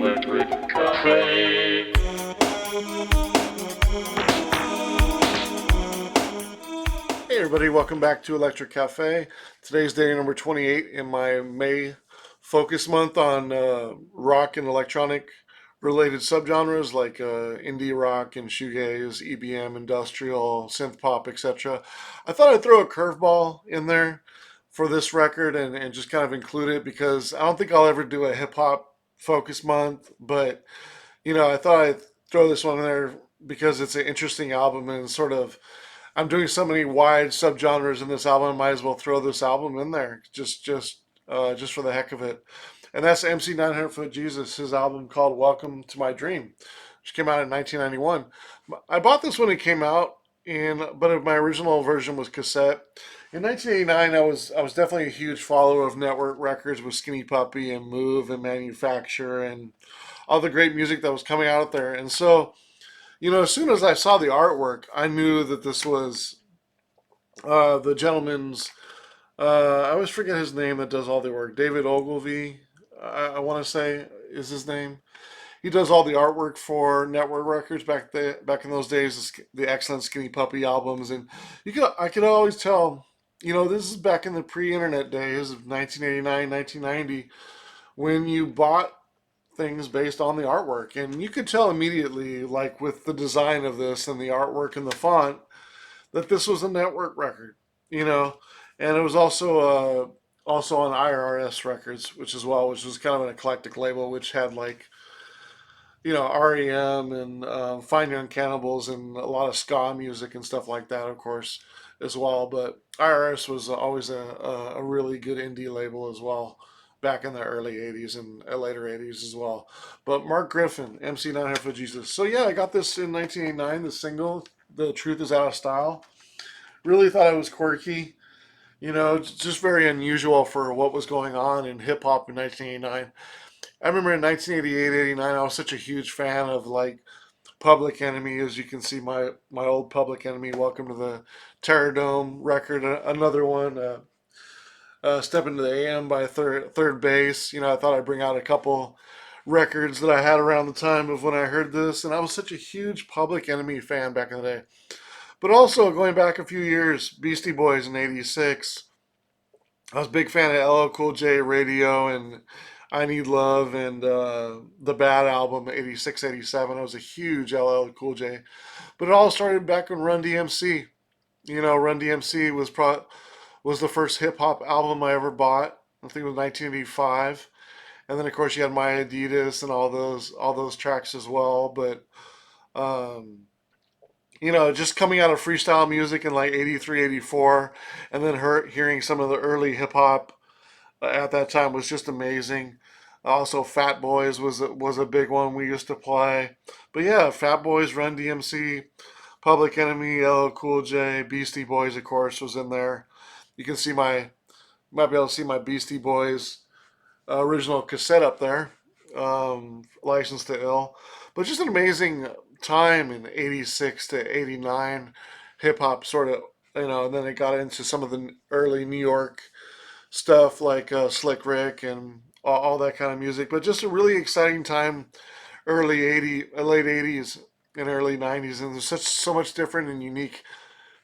Electric Cafe. Hey everybody, welcome back to Electric Cafe. Today's day number 28 in my May focus month on rock and electronic related subgenres like indie rock and shoegaze, EBM, industrial, synth pop, etc. I thought I'd throw a curveball in there for this record and just kind of include it because I don't think I'll ever do a hip hop focus month, but I thought I'd throw this one in there because it's an interesting album and sort of I'm doing so many wide subgenres in this album. I might as well throw this album in there, just for the heck of it. And that's MC 900 Foot Jesus, his album called "Welcome to My Dream," which came out in 1991. I bought this when it came out, but my original version was cassette. In 1989, I was definitely a huge follower of Network Records with Skinny Puppy and Move and Manufacture and all the great music that was coming out there. And so as soon as I saw the artwork, I knew that this was the gentleman's. I always forget his name that does all the work. David Ogilvy, I want to say is his name. He does all the artwork for Network Records back in those days. The excellent Skinny Puppy albums, and I could always tell. This is back in the pre-internet days of 1989, 1990, when you bought things based on the artwork. And you could tell immediately, like with the design of this and the artwork and the font, that this was a network record, you know. And it was also on IRS Records, which was kind of an eclectic label, which had like REM and Fine Young Cannibals and a lot of ska music and stuff like that, of course, as well. But IRS was always a really good indie label as well back in the early 80s and later 80s as well. But Mark Griffin, MC 900 for Jesus. So yeah, I got this in 1989, the single, The Truth is Out of Style. Really thought it was quirky, just very unusual for what was going on in hip hop in 1989. I remember in 1988, 89, I was such a huge fan of like Public Enemy. As you can see, my old Public Enemy, Welcome to the Terror Dome record, another one, Step into the AM by third base. I thought I'd bring out a couple records that I had around the time of when I heard this, and I was such a huge Public Enemy fan back in the day. But also going back a few years, Beastie Boys in '86. I was a big fan of LL Cool J Radio and I Need Love and the Bad album '86, '87. I was a huge LL Cool J. But it all started back when Run DMC. Run DMC was the first hip hop album I ever bought. I think it was 1985. And then of course you had My Adidas and all those tracks as well. But um, just coming out of freestyle music in like '83, '84, and then hearing some of the early hip hop at that time was just amazing. Also, Fat Boys was a big one we used to play. But yeah, Fat Boys, Run DMC, Public Enemy, LL Cool J, Beastie Boys, of course, was in there. You can see might be able to see my Beastie Boys original cassette up there, Licensed to Ill. But just an amazing time in '86 to '89, hip hop sort of, and then it got into some of the early New York stuff like Slick Rick and all that kind of music. But just a really exciting time, late '80s and early '90s, and there's so much different and unique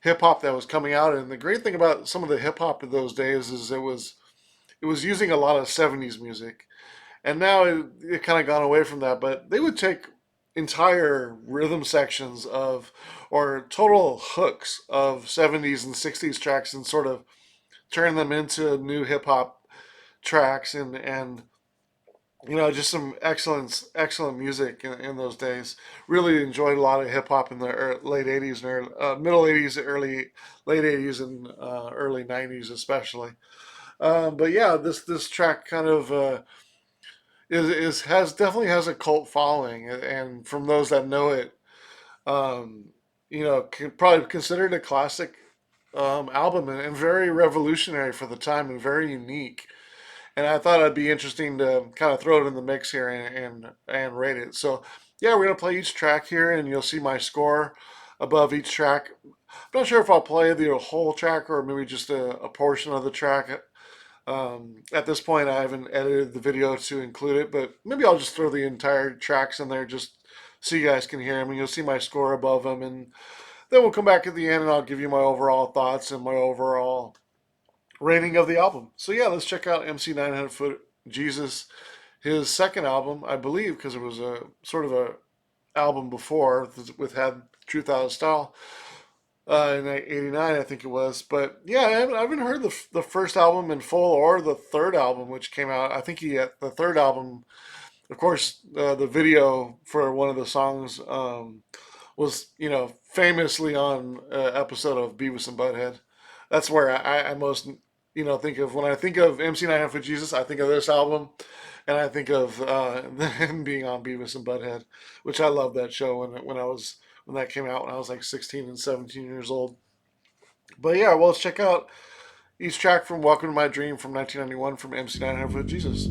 hip hop that was coming out. And the great thing about some of the hip hop of those days is it was using a lot of '70s music, and now it kind of gone away from that. But they would take entire rhythm sections of or total hooks of '70s and '60s tracks and sort of turn them into new hip hop tracks and just some excellent music in those days. Really enjoyed a lot of hip hop in the late '80s and middle '80s, early late '80s and early '90s especially. But yeah, this track kind of is has definitely has a cult following, and from those that know it, um, probably considered a classic album and very revolutionary for the time and very unique. And I thought it'd be interesting to kind of throw it in the mix here and rate it. So yeah, we're gonna play each track here, and you'll see my score above each track. I'm not sure if I'll play the whole track or maybe just a portion of the track At this point, I haven't edited the video to include it, but maybe I'll just throw the entire tracks in there just so you guys can hear them, and you'll see my score above them, and then we'll come back at the end and I'll give you my overall thoughts and my overall rating of the album. So yeah, let's check out MC 900 Foot Jesus, his second album, I believe, because it was a sort of a album before with Had Truth Out of Style in '89, I think it was. But yeah, I haven't heard the first album in full or the third album, which came out. I think he had the third album. Of course, the video for one of the songs was, famously on an episode of Beavis and Butthead. That's where I most, think of when I think of MC 900 for Jesus. I think of this album, and I think of him being on Beavis and Butthead, which I loved that show when that came out when I was like 16 and 17 years old. But yeah, well, let's check out each track from Welcome to My Dream from 1991 from MC 900 for Jesus.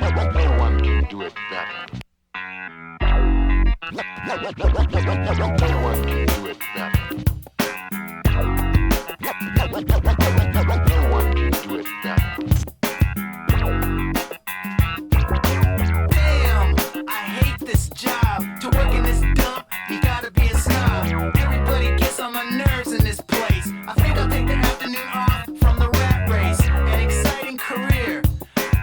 No one can do it better. No one can do it better. No one can do it better. Damn, I hate this job. To work in this dump, you gotta be a snob. Everybody gets on my nerves in this place. I think I'll take the afternoon off from the rat race. An exciting career,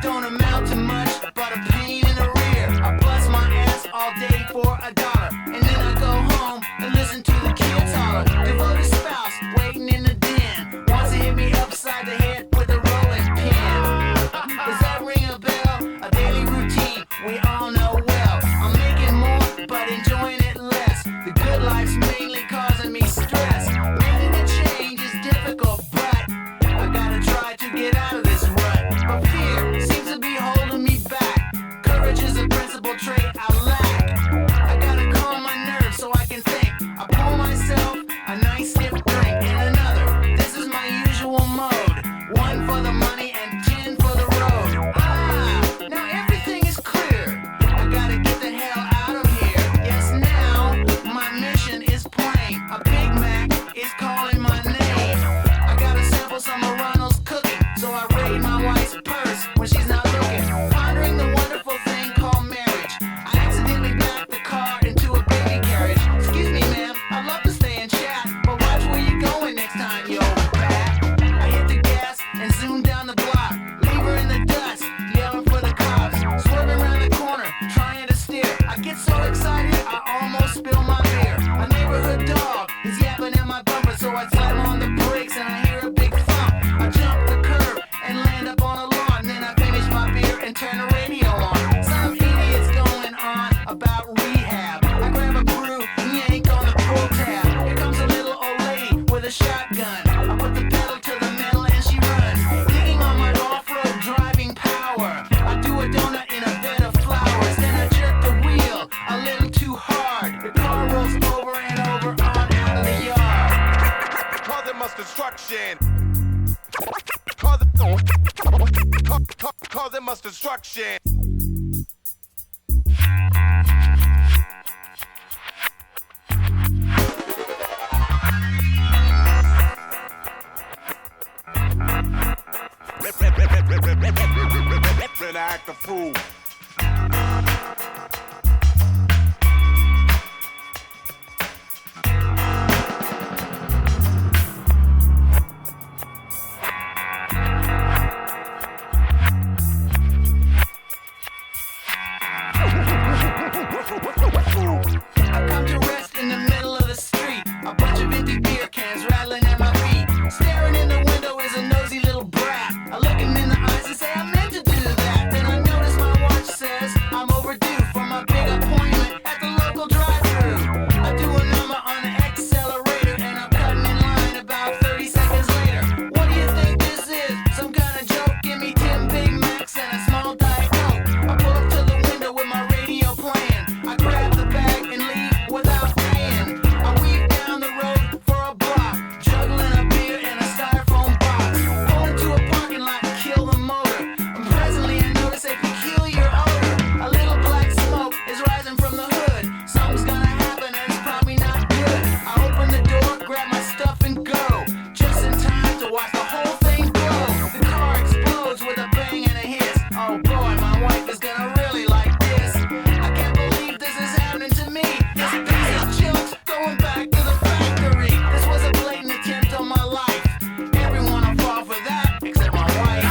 don't amount to much, but a pain in the rear. I bust my ass all day for $1, and then I go home and listen to the kids holler. Devoted spouse waiting in the den, wants to hit me upside the head with a rolling pin. Does that ring a bell? A daily routine we all know well. I'm making more, but enjoying it less. The good life's mainly causing me stress. Making a change is difficult, but I gotta try to get out of this rut. But fear seems to be holding me back. Courage is a principal trait I lack. I gotta calm my nerves so I can think. I pour myself a nice stiff drink and another. This is my usual mode. 1 for the money and 10 for the road. Now everything is clear. I gotta get the hell out of here. Yes, now my mission is plain. A Big Mac is calling my name. I gotta sample some of Ronald's cooking, so I raid my wife's purse when she's not looking. Pondering the wonderful thing called marriage. I accidentally backed the car into a baby carriage. Excuse me, ma'am, I'd love to stay and chat, but watch where you're going next time, you old bat. I hit the gas and zoom down the block. Leave her in the dust, yelling for the cops. Swerving around the corner, trying to steer. I get so excited, I almost spill my beer. A neighborhood dog is yapping at my bumper, so I slam on the brakes and I hear a big thump. I jump the curb and land up on a lawn. Then I finish my beer and turn the radio on. Some idiot's going on about rehab. I grab a brew and yank on the pull tab. Here comes a little old lady with a shotgun. I put the pedal to the metal and she runs, digging on my off-road driving power. I do a donut in a bed of flowers. Then I jerk the wheel a little too hard. The car rolls over and over on out of the yard. Cause it must destruction. Cause it must destruction. Act a fool. I come to rest in the middle of the street. A bunch of empty beer cans rattling at my feet. Staring in the window is a nosy little brat. I look him in the eyes and say I meant to do that. Then I notice my watch says I'm overdue for my big appointment at the local drive-thru. I do a number on the accelerator and I'm cutting in line about 30 seconds later. What do you think this is? Some kind of joke? Give me 10 Big Macs and a small Diet Coke. I pull up to the window with my radio playing. I grab the bag and leave without paying. I weave down the road for a block, juggling a beer in a styrofoam box. Pull into a parking lot and kill the motor. And presently I notice a peculiar odor. A little black smoke is rising from the hood. Something's gonna happen and it's probably not good. I open the door, grab my stuff and go, just in time to watch the whole thing blow. The car explodes with a bang and a hiss. Oh boy, my wife is gonna really like this. I can't believe this is happening to me. This piece of junk's going back to the factory. This was a blatant attempt on my life. Everyone will fall for that, except my wife.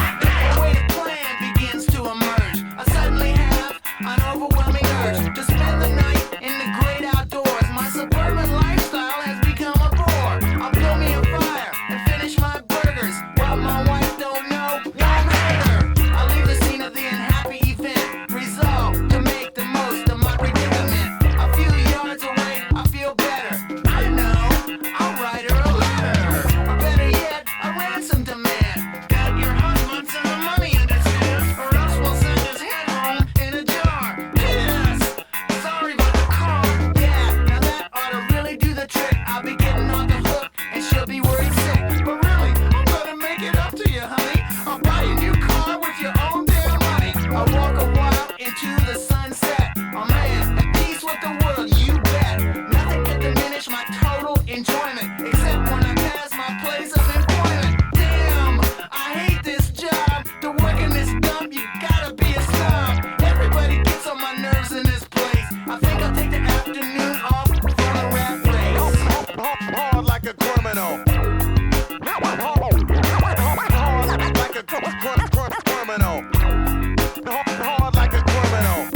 A way to plan begins to emerge. I suddenly have an overwhelming urge to spend the night in the great outdoors. My suburban lifestyle has become a bore. I'll build me a fire and finish my burgers. What my wife don't know won't hurt her. I leave the scene of the unhappy event, to the sunset. Oh man, at peace with the world, you bet. Nothing could diminish my total enjoyment, except when I pass my place of employment. Damn, I hate this job. To work in this dump, you gotta be a snob. Everybody gets on my nerves in this place. I think I'll take the afternoon off from the rat race. Hard like a criminal. Hard like a criminal. Hard like a criminal.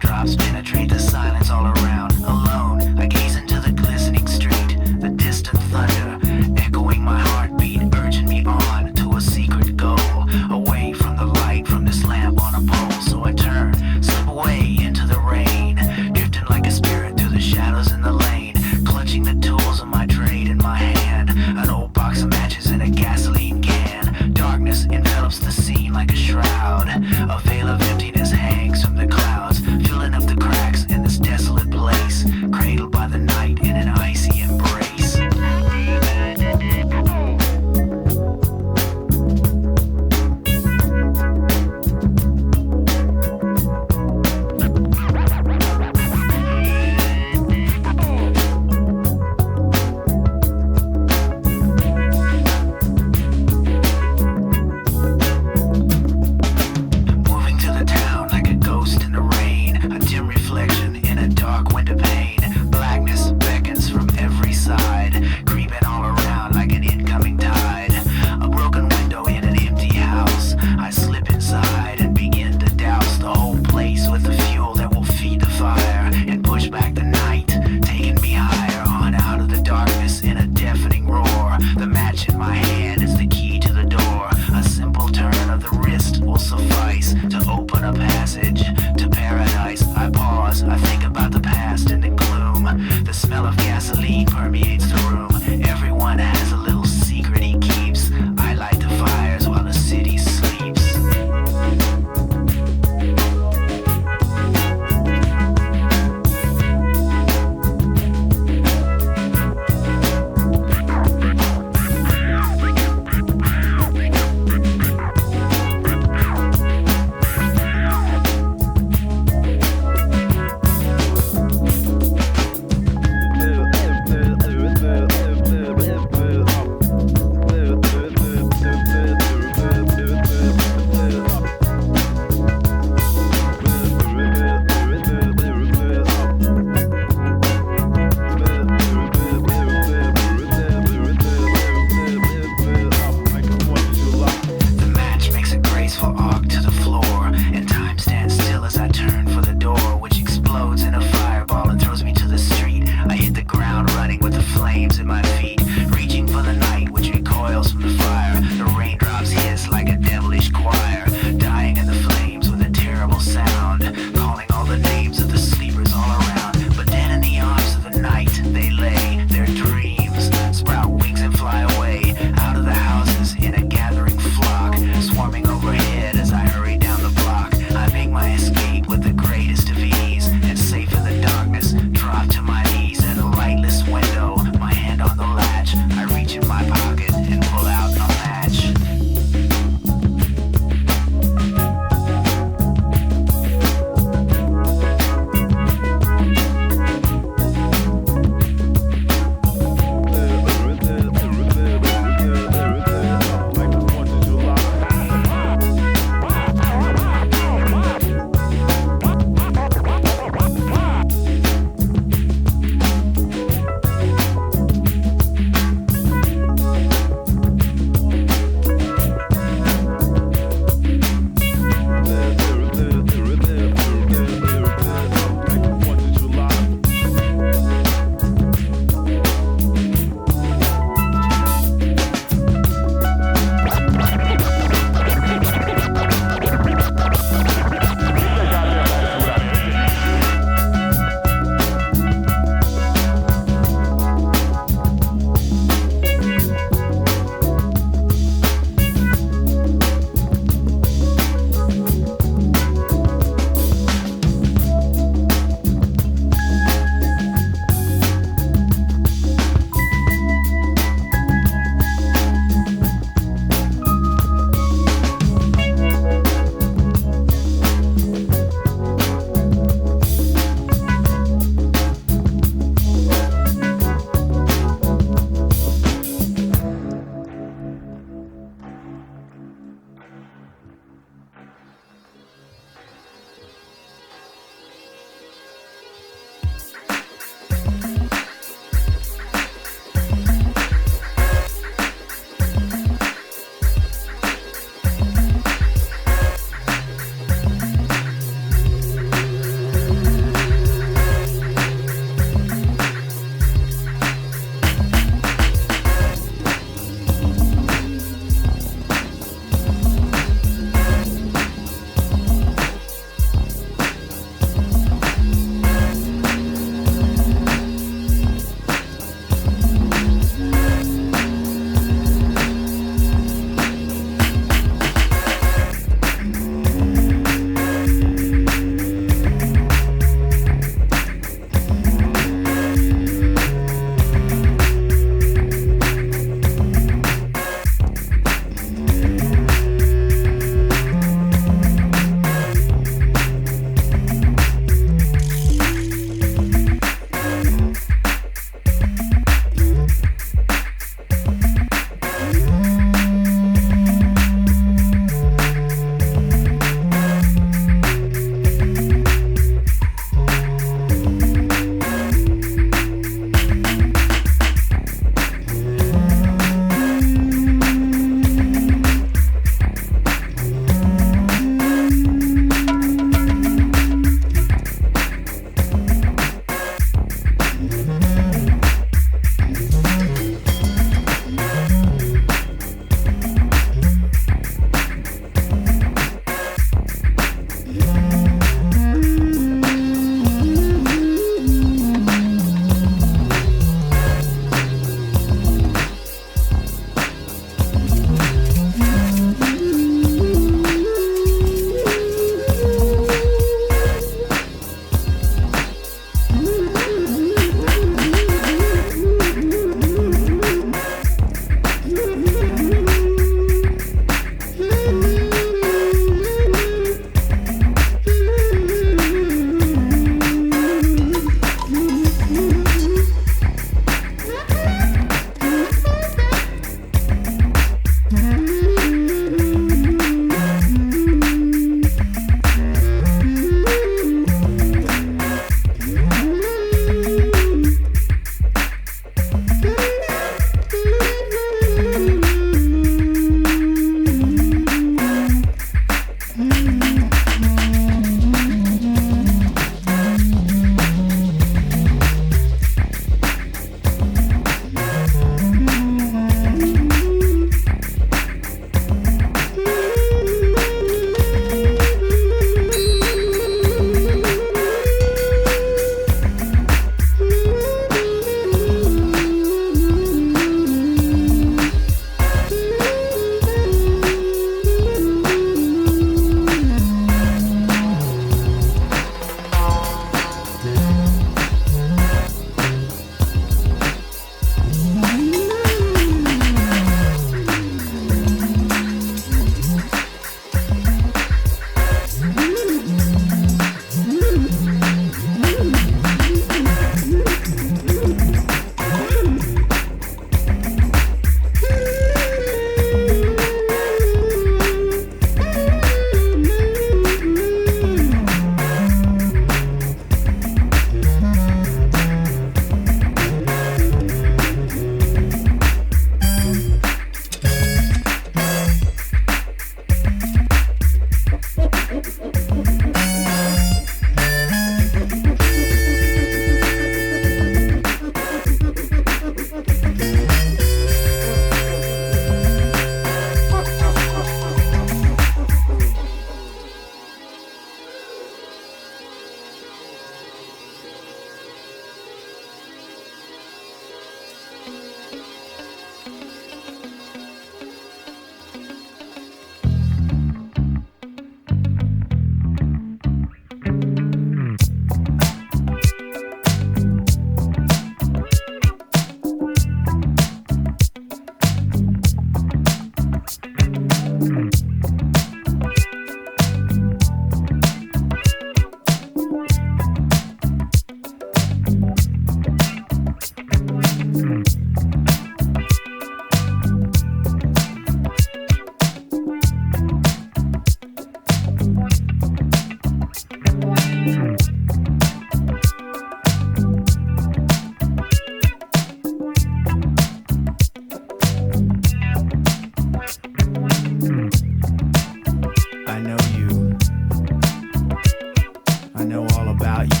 know all about you.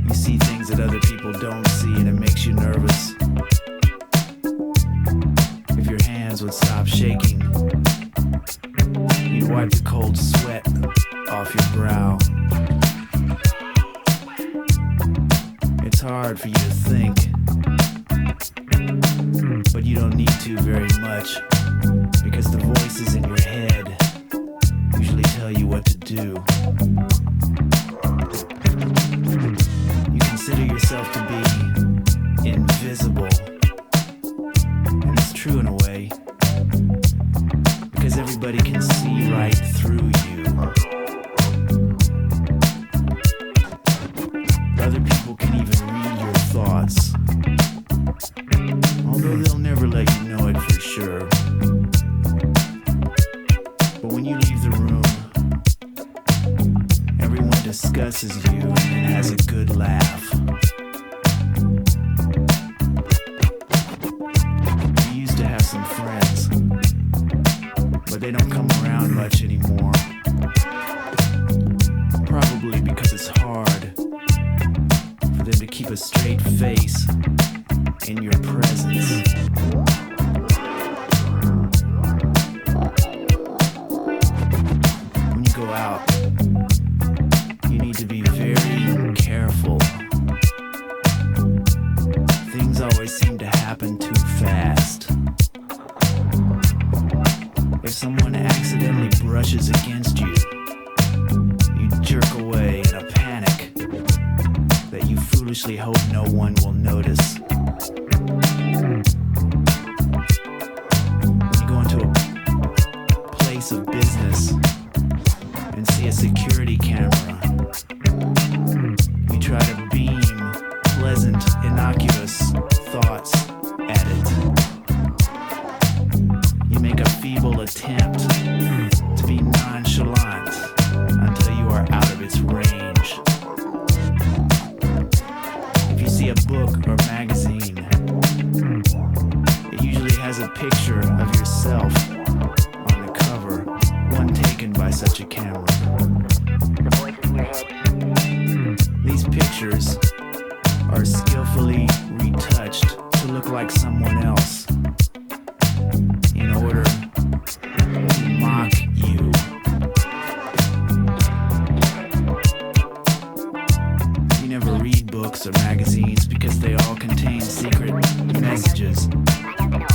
You see things that other people don't see, and it makes you nervous. If your hands would stop shaking, you'd wipe the cold sweat off your brow. It's hard for you to think, but you don't need to very much, because the voices in your head usually tell you what to do. You consider yourself to be invisible, and it's true in a way, because everybody can see right through you. Other people can even read your thoughts, although they'll never let you know it for sure. But when you leave the room, everyone discusses you and then has a good laugh. You used to have some friends, but they don't come around much anymore. Probably because it's hard for them to keep a straight face in your presence. When you go out, you need to be very careful. Things always seem to happen too fast. If someone accidentally brushes against you, you jerk away in a panic that you foolishly hope no one will notice. When you go into a place of business and see a security camera, you try to beam pleasant, innocuous thoughts at it. You make a feeble attempt to be nonchalant until you are out of its range. If you see a book or magazine, it usually has a picture of yourself on the cover, one taken by such a camera. These pictures are skillfully retouched to look like someone else in order to mock you. You never read books or magazines because they all contain secret messages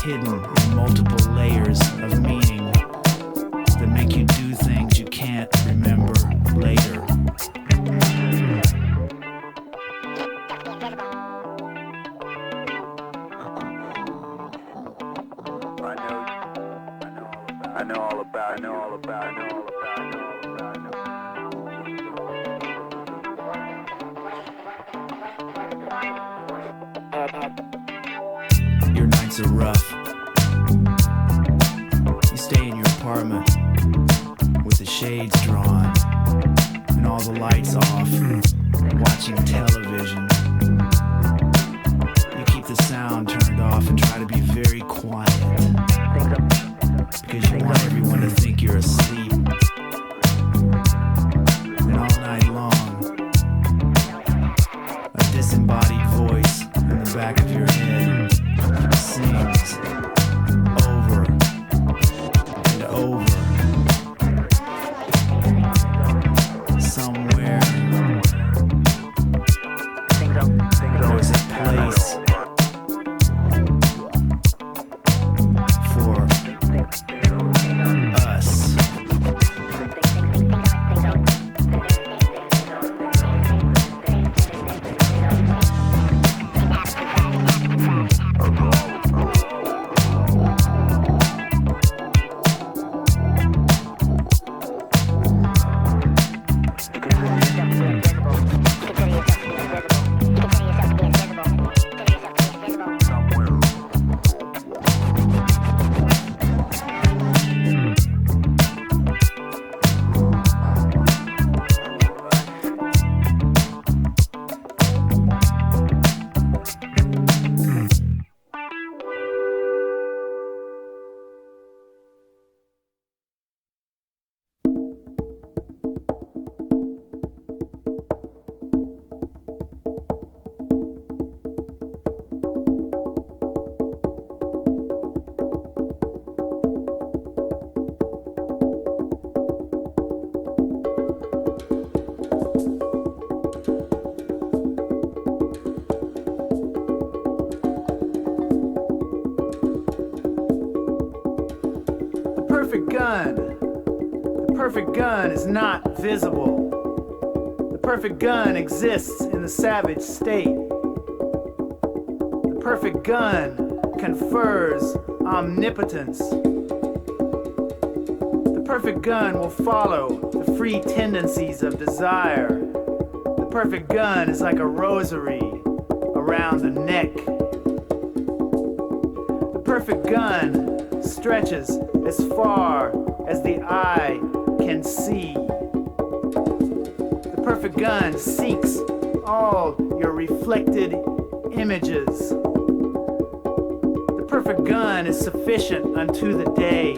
hidden in multiple layers of meaning that make you do things you can't remember later. I know all about Your nights are rough. You stay in your apartment with the shades drawn and all the lights off, watching television. You keep the sound turned off and try to be very quiet because you want everyone to think you're asleep. And all night long, a disembodied voice in the back of your head sings over and over. Somewhere there's a place perfect gun is not visible. The perfect gun exists in the savage state. The perfect gun confers omnipotence. The perfect gun will follow the free tendencies of desire. The perfect gun is like a rosary around the neck. The perfect gun stretches as far as the eye can see. The perfect gun seeks all your reflected images. The perfect gun is sufficient unto the day.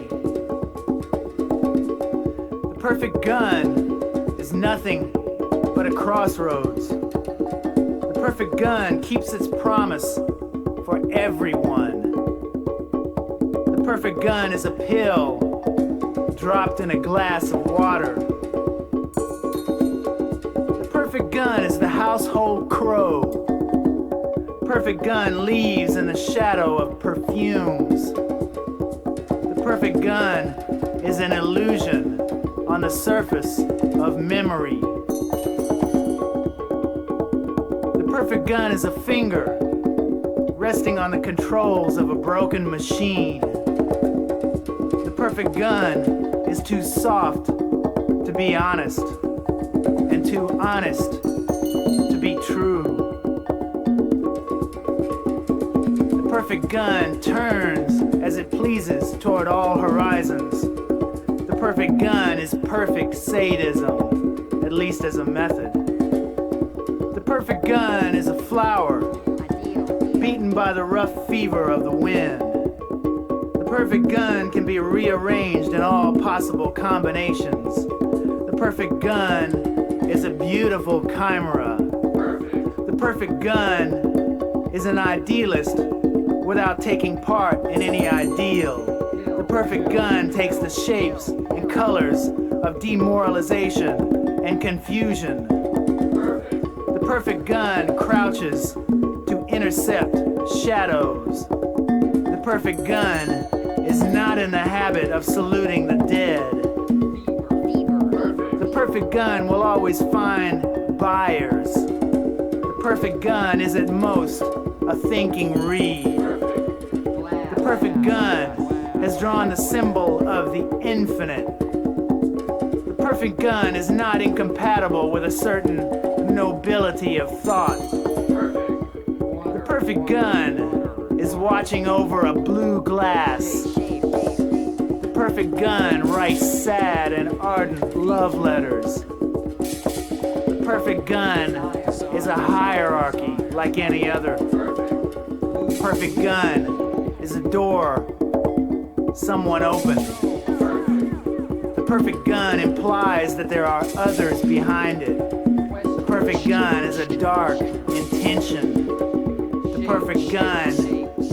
The perfect gun is nothing but a crossroads. The perfect gun keeps its promise for everyone. The perfect gun is a pill dropped in a glass of water. The perfect gun is the household crow. Perfect gun leaves in the shadow of perfumes. The perfect gun is an illusion on the surface of memory. The perfect gun is a finger resting on the controls of a broken machine. The perfect gun is too soft to be honest, and too honest to be true. The perfect gun turns as it pleases toward all horizons. The perfect gun is perfect sadism, at least as a method. The perfect gun is a flower beaten by the rough fever of the wind. The perfect gun can be rearranged in all possible combinations. The perfect gun is a beautiful chimera. The perfect gun is an idealist without taking part in any ideal. The perfect gun takes the shapes and colors of demoralization and confusion. The perfect gun crouches to intercept shadows. The perfect gun is not in the habit of saluting the dead. The perfect gun will always find buyers. The perfect gun is at most a thinking reed. The perfect gun has drawn the symbol of the infinite. The perfect gun is not incompatible with a certain nobility of thought. The perfect gun is watching over a blue glass. The perfect gun writes sad and ardent love letters. The perfect gun is a hierarchy like any other. The perfect gun is a door someone opened. The perfect gun implies that there are others behind it. The perfect gun is a dark intention. The perfect gun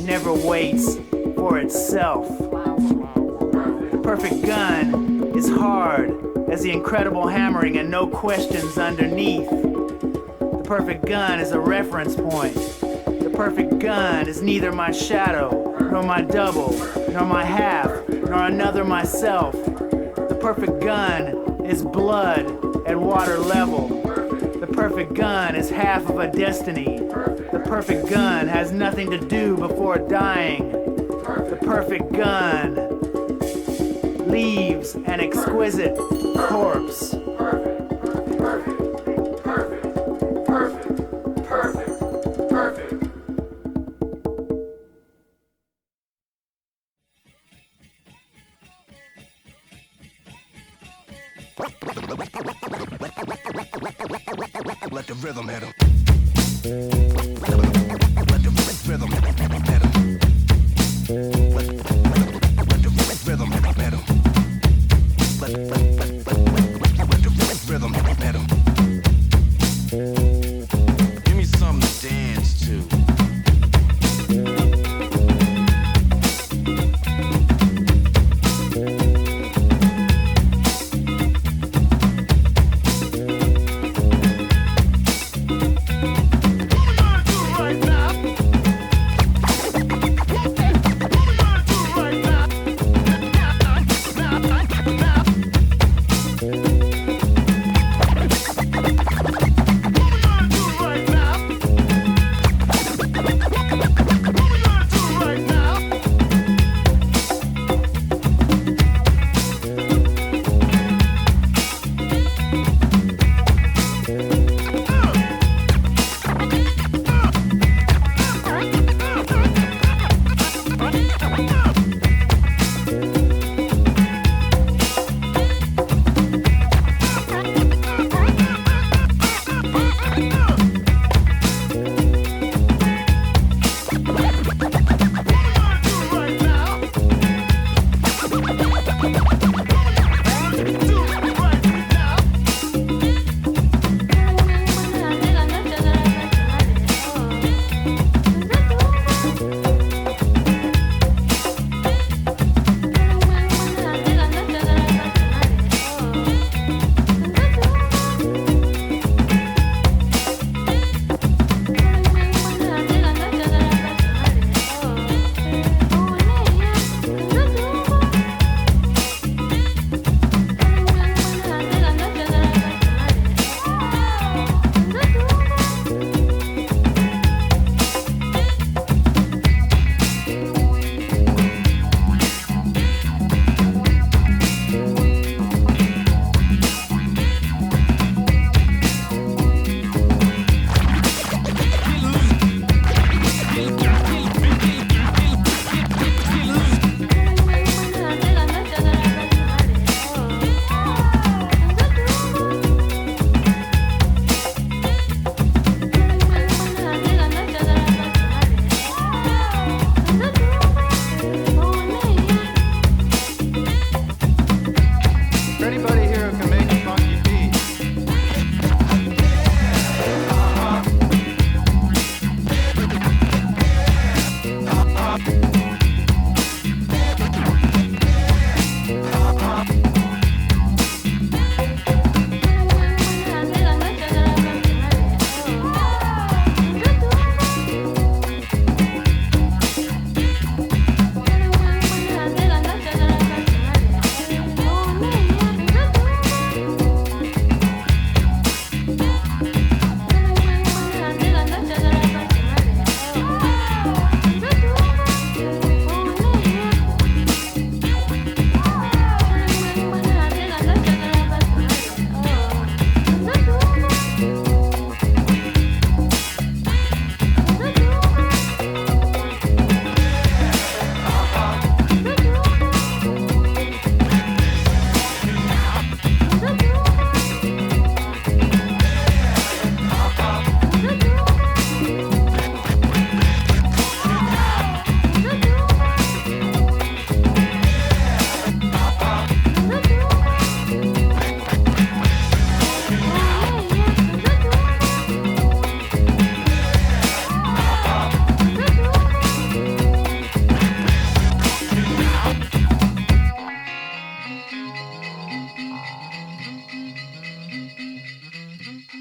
never waits for itself. The perfect gun is hard as the incredible hammering and no questions underneath. The perfect gun is a reference point. The perfect gun is neither my shadow, nor my double, nor my half, nor another myself. The perfect gun is blood at water level. The perfect gun is half of a destiny. The perfect gun has nothing to do before dying. The perfect gun leaves an exquisite corpse. Let the rhythm hit 'em. Let the rhythm hit 'em. Let the rhythm hit 'em. Let the rhythm hit 'em. Give me something to dance to.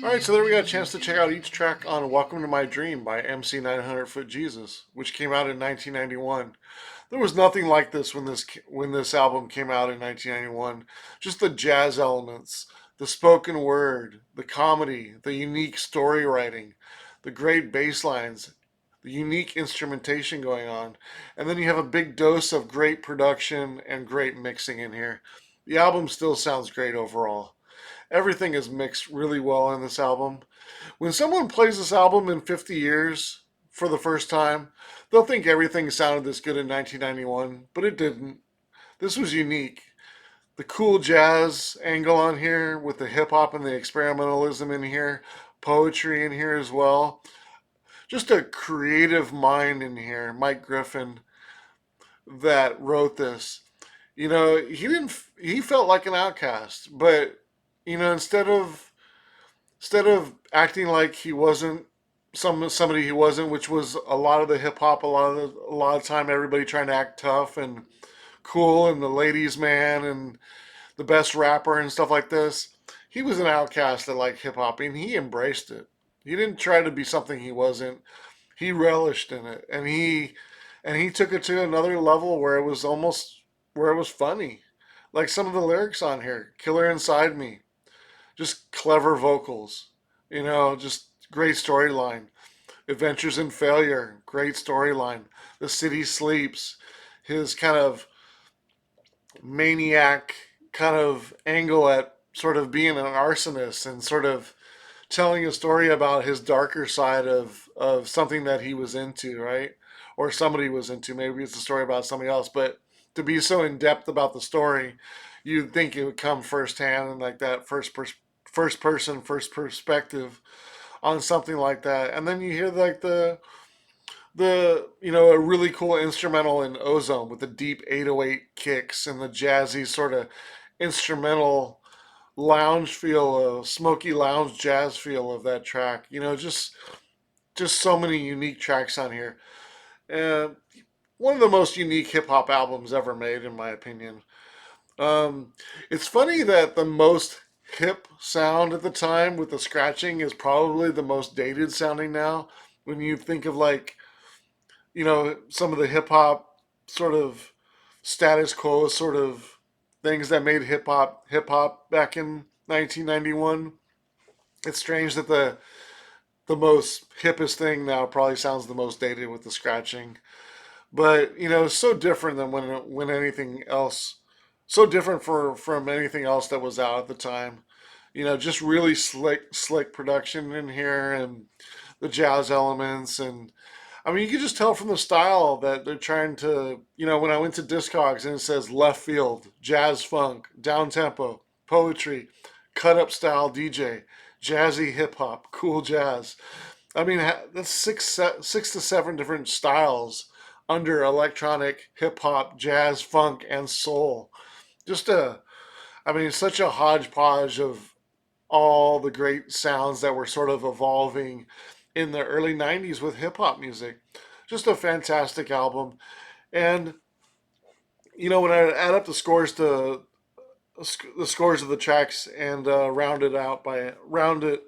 Alright, so there we got a chance to check out each track on Welcome to My Dream by MC 900 Foot Jesus, which came out in 1991. There was nothing like this when this album came out in 1991. Just the jazz elements, the spoken word, the comedy, the unique story writing, the great bass lines, the unique instrumentation going on, and then you have a big dose of great production and great mixing in here. The album still sounds great overall. Everything is mixed really well in this album. When someone plays this album in 50 years for the first time, they'll think everything sounded this good in 1991, but it didn't. This was unique. The cool jazz angle on here with the hip hop and the experimentalism in here, poetry in here as well. Just a creative mind in here, Mike Griffin, that wrote this. You know, he felt like an outcast, but you know, instead of acting like he wasn't somebody he wasn't, which was a lot of the hip hop, a lot of time everybody trying to act tough and cool and the ladies man and the best rapper and stuff like this. He was an outcast that liked hip hop and he embraced it. He didn't try to be something he wasn't. He relished in it and he took it to another level where it was funny. Like some of the lyrics on here, Killer Inside Me. Just clever vocals, you know, just great storyline. Adventures in Failure, great storyline. The City Sleeps, his kind of maniac kind of angle at sort of being an arsonist and sort of telling a story about his darker side of something that he was into, right? Or somebody was into. Maybe it's a story about somebody else, but to be so in depth about the story, you'd think it would come firsthand and like that first person, first perspective on something like that. And then you hear like the you know, a really cool instrumental in Ozone with the deep 808 kicks and the jazzy sort of instrumental lounge feel, smoky lounge jazz feel of that track. You know, just so many unique tracks on here. And one of the most unique hip hop albums ever made, in my opinion. It's funny that the most hip sound at the time with the scratching is probably the most dated sounding now. When you think of like, you know, some of the hip hop sort of status quo sort of things that made hip hop back in 1991. It's strange that the most hippest thing now probably sounds the most dated with the scratching. But you know, it's so different than when anything else, so different from anything else that was out at the time. You know, just really slick production in here and the jazz elements, and I mean, you can just tell from the style that they're trying to. You know, when I went to Discogs and it says left field, jazz funk, down tempo, poetry, cut up style DJ, jazzy hip hop, cool jazz. I mean, that's six to seven different styles under electronic, hip hop, jazz, funk, and soul. Just I mean, such a hodgepodge of all the great sounds that were sort of evolving in the early 90s with hip hop music. Just a fantastic album. And, you know, when I add up the scores to the scores of the tracks and round it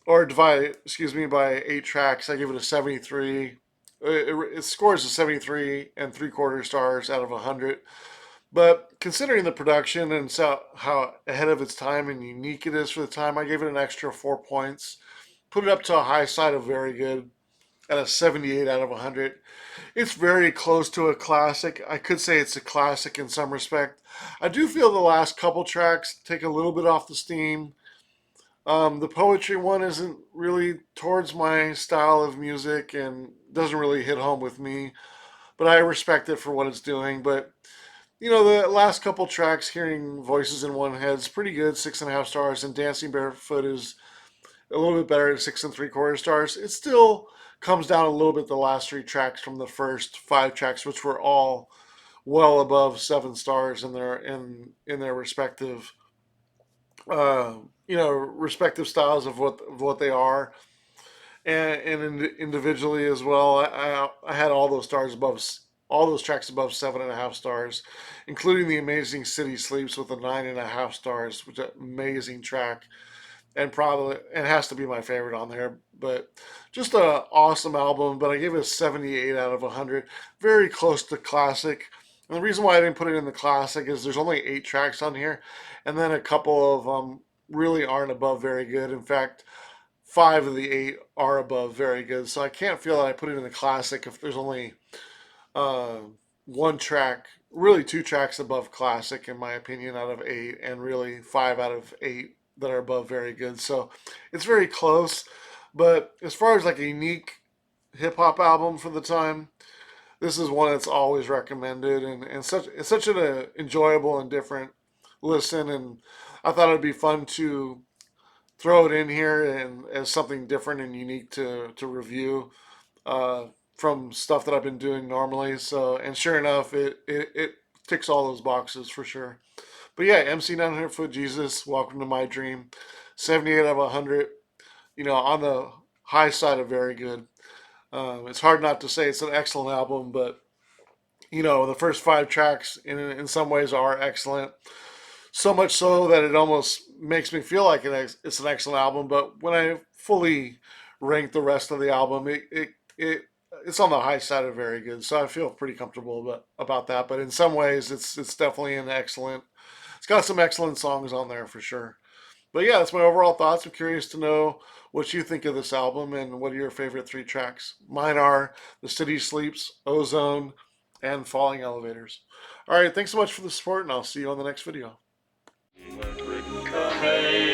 or divide, excuse me, by 8 tracks, I give it a 73. It scores a 73 and 3/4 stars out of 100. But considering the production and how ahead of its time and unique it is for the time, I gave it an extra 4 points. Put it up to a high side of very good at a 78 out of 100. It's very close to a classic. I could say it's a classic in some respect. I do feel the last couple tracks take a little bit off the steam. The poetry one isn't really towards my style of music and doesn't really hit home with me, but I respect it for what it's doing. But you know, the last couple tracks, Hearing Voices in One Head, is pretty good, 6.5 stars, and Dancing Barefoot is a little bit better at 6 3/4 stars. It still comes down a little bit the last 3 tracks from the first 5 tracks, which were all well above 7 stars in their respective you know, respective styles of what they are, and individually as well. I had all those tracks above 7.5 stars, including the amazing City Sleeps with a 9.5 stars, which is an amazing track. and probably it has to be my favorite on there. But just a awesome album. But I gave it a 78 out of 100, very close to classic. And the reason why I didn't put it in the classic is there's only 8 tracks on here, and then a couple of them really aren't above very good. In fact, 5 of the 8 are above very good. So I can't feel that I put it in the classic if there's only uh, 1 track, really 2 tracks above classic, in my opinion, out of 8, and really 5 out of 8 that are above very good. So it's very close. But as far as like a unique hip hop album for the time, this is one that's always recommended, and it's such an enjoyable and different listen. And I thought it'd be fun to throw it in here and as something different and unique to review uh, from stuff that I've been doing normally. So, and sure enough, it ticks all those boxes for sure. But yeah, MC 900 Foot Jesus, Welcome to My Dream, 78 out of 100. You know, on the high side of very good. It's hard not to say it's an excellent album, but you know, the first 5 tracks in some ways are excellent. So much so that it almost makes me feel like it's an excellent album. But when I fully rank the rest of the album, it's on the high side of very good. So I feel pretty comfortable about that. But in some ways, it's definitely an excellent. It's got some excellent songs on there for sure. But yeah, that's my overall thoughts. I'm curious to know what you think of this album and what are your favorite 3 tracks. Mine are The City Sleeps, Ozone, and Falling Elevators. All right, thanks so much for the support, and I'll see you on the next video. Hey.